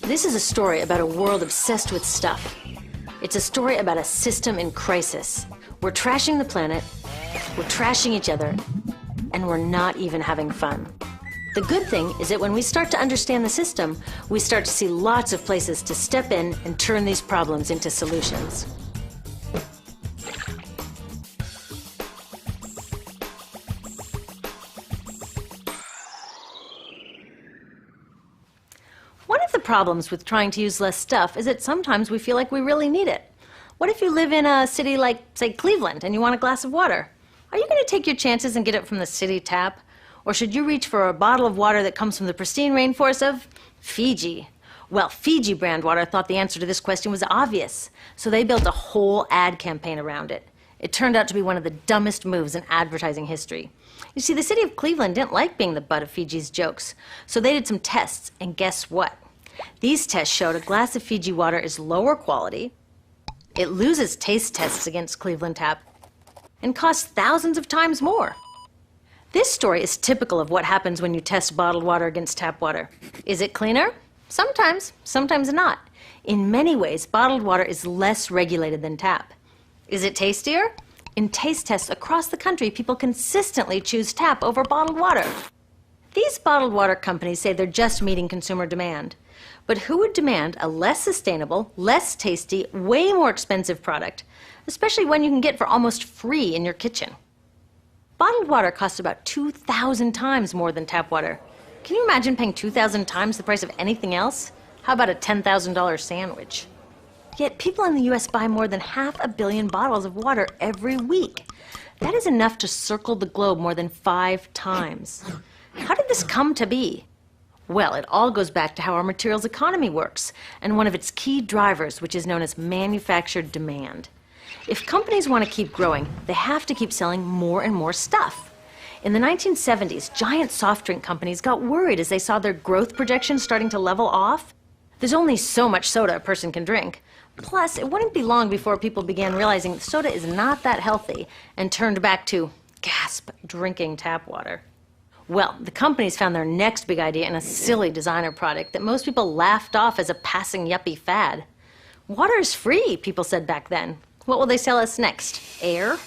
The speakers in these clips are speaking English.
This is a story about a world obsessed with stuff. It's a story about a system in crisis. We're trashing the planet, we're trashing each other, and we're not even having fun. The good thing is that when we start to understand the system, we start to see lots of places to step in and turn these problems into solutions. One of the problems with trying to use less stuff is that sometimes we feel like we really need it. What if you live in a city like, say, Cleveland, and you want a glass of water? Are you going to take your chances and get it from the city tap? Or should you reach for a bottle of water that comes from the pristine rainforest of Fiji? Well, Fiji brand water thought the answer to this question was obvious, so they built a whole ad campaign around it. It turned out to be one of the dumbest moves in advertising history. You see, the city of Cleveland didn't like being the butt of Fiji's jokes, so they did some tests, and guess what? These tests showed a glass of Fiji water is lower quality, it loses taste tests against Cleveland Tap, and costs thousands of times more. This story is typical of what happens when you test bottled water against tap water. Is it cleaner? Sometimes, sometimes not. In many ways, bottled water is less regulated than tap. Is it tastier? In taste tests across the country, people consistently choose tap over bottled water. These bottled water companies say they're just meeting consumer demand. But who would demand a less sustainable, less tasty, way more expensive product, especially one you can get for almost free in your kitchen? Bottled water costs about 2,000 times more than tap water. Can you imagine paying 2,000 times the price of anything else? How about a $10,000 sandwich? Yet people in the US buy more than 500 million bottles of water every week. That is enough to circle the globe more than 5 times. How did this come to be? Well, it all goes back to how our materials economy works, and one of its key drivers, which is known as manufactured demand. If companies want to keep growing, they have to keep selling more and more stuff. In the 1970s, giant soft drink companies got worried as they saw their growth projections starting to level off. There's only so much soda a person can drink. Plus, it wouldn't be long before people began realizing that soda is not that healthy and turned back to, gasp, drinking tap water. Well, the companies found their next big idea in a silly designer product that most people laughed off as a passing yuppie fad. Water is free, people said back then. What will they sell us next? Air?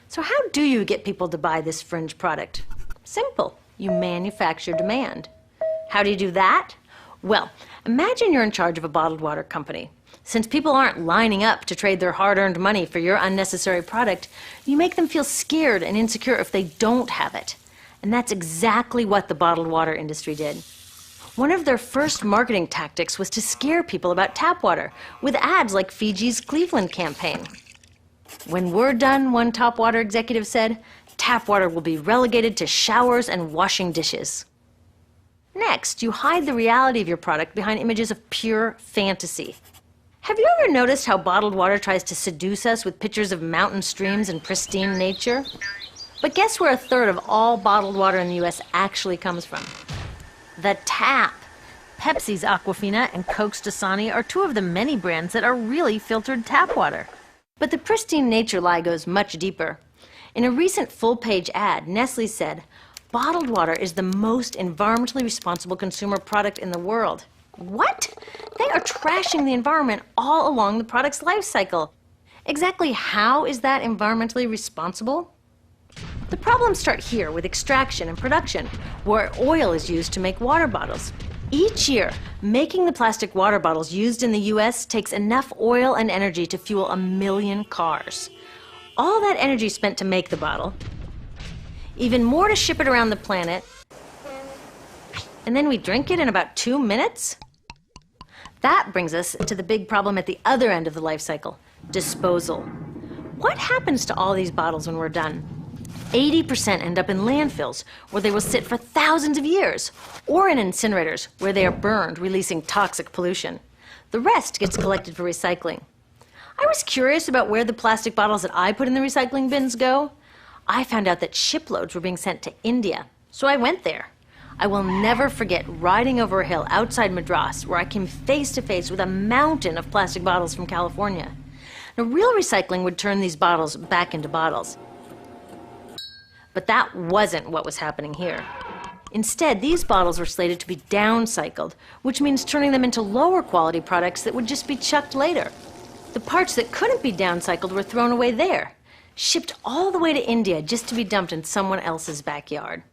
So how do you get people to buy this fringe product? Simple. You manufacture demand. How do you do that? Well, imagine you're in charge of a bottled water company. Since people aren't lining up to trade their hard-earned money for your unnecessary product, you make them feel scared and insecure if they don't have it. And that's exactly what the bottled water industry did. One of their first marketing tactics was to scare people about tap water with ads like Fiji's Cleveland campaign. When we're done, one top water executive said, tap water will be relegated to showers and washing dishes. Next, you hide the reality of your product behind images of pure fantasy. Have you ever noticed how bottled water tries to seduce us with pictures of mountain streams and pristine nature? But guess where 1/3 of all bottled water in the US actually comes from? The tap. Pepsi's Aquafina and Coke's Dasani are 2 of the many brands that are really filtered tap water. But the pristine nature lie goes much deeper. In a recent full-page ad, Nestle said, bottled water is the most environmentally responsible consumer product in the world. What? They are trashing the environment all along the product's life cycle. Exactly how is that environmentally responsible? The problems start here with extraction and production, where oil is used to make water bottles. Each year, making the plastic water bottles used in the US takes enough oil and energy to fuel 1 million cars. All that energy spent to make the bottle, even more to ship it around the planet, and then we drink it in about 2 minutes? That brings us to the big problem at the other end of the life cycle, disposal. What happens to all these bottles when we're done? 80% end up in landfills, where they will sit for thousands of years, or in incinerators, where they are burned, releasing toxic pollution. The rest gets collected for recycling. I was curious about where the plastic bottles that I put in the recycling bins go. I found out that shiploads were being sent to India, so I went there. I will never forget riding over a hill outside Madras, where I came face to face with a mountain of plastic bottles from California. Now, real recycling would turn these bottles back into bottles. But that wasn't what was happening here. Instead, these bottles were slated to be downcycled, which means turning them into lower quality products that would just be chucked later. The parts that couldn't be downcycled were thrown away there, shipped all the way to India just to be dumped in someone else's backyard.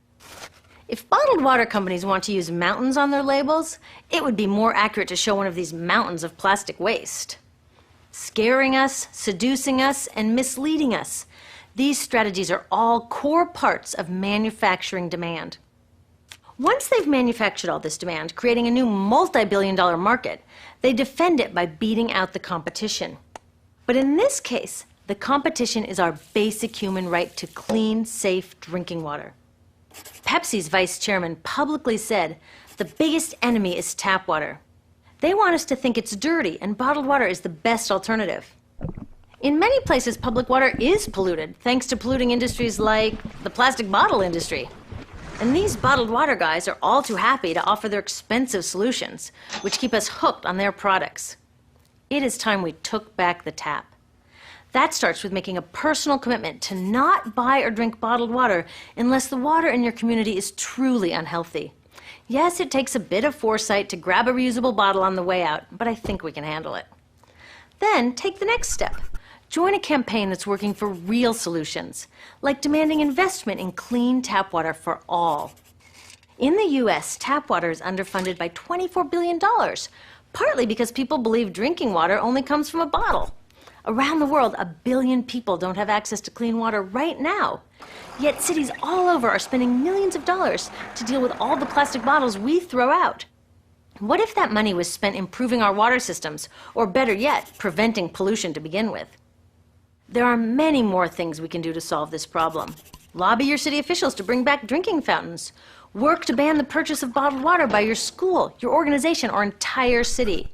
If bottled water companies want to use mountains on their labels, it would be more accurate to show one of these mountains of plastic waste. Scaring us, seducing us, and misleading us. These strategies are all core parts of manufacturing demand. Once they've manufactured all this demand, creating a new multi-billion-dollar market, they defend it by beating out the competition. But in this case, the competition is our basic human right to clean, safe drinking water. Pepsi's vice chairman publicly said, "The biggest enemy is tap water." They want us to think it's dirty and bottled water is the best alternative. In many places, public water is polluted, thanks to polluting industries like the plastic bottle industry. And these bottled water guys are all too happy to offer their expensive solutions, which keep us hooked on their products. It is time we took back the tap. That starts with making a personal commitment to not buy or drink bottled water unless the water in your community is truly unhealthy. Yes, it takes a bit of foresight to grab a reusable bottle on the way out, but I think we can handle it. Then take the next step. Join a campaign that's working for real solutions, like demanding investment in clean tap water for all. In the US, tap water is underfunded by $24 billion, partly because people believe drinking water only comes from a bottle. Around the world, 1 billion people don't have access to clean water right now. Yet cities all over are spending millions of dollars to deal with all the plastic bottles we throw out. What if that money was spent improving our water systems, or better yet, preventing pollution to begin with? There are many more things we can do to solve this problem. Lobby your city officials to bring back drinking fountains. Work to ban the purchase of bottled water by your school, your organization, or entire city.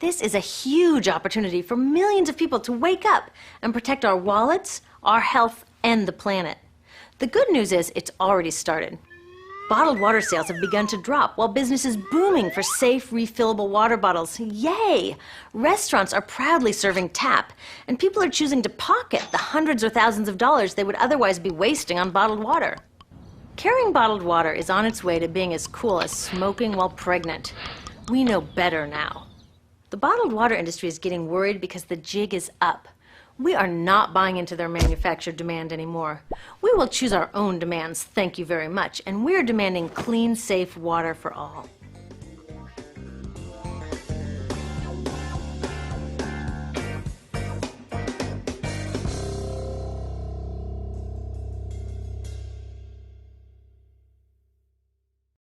This is a huge opportunity for millions of people to wake up and protect our wallets, our health, and the planet. The good news is it's already started. Bottled water sales have begun to drop while business is booming for safe, refillable water bottles. Yay! Restaurants are proudly serving tap, and people are choosing to pocket the hundreds or thousands of dollars they would otherwise be wasting on bottled water. Carrying bottled water is on its way to being as cool as smoking while pregnant. We know better now. The bottled water industry is getting worried because the jig is up. We are not buying into their manufactured demand anymore. We will choose our own demands, thank you very much, and we're demanding clean, safe water for all.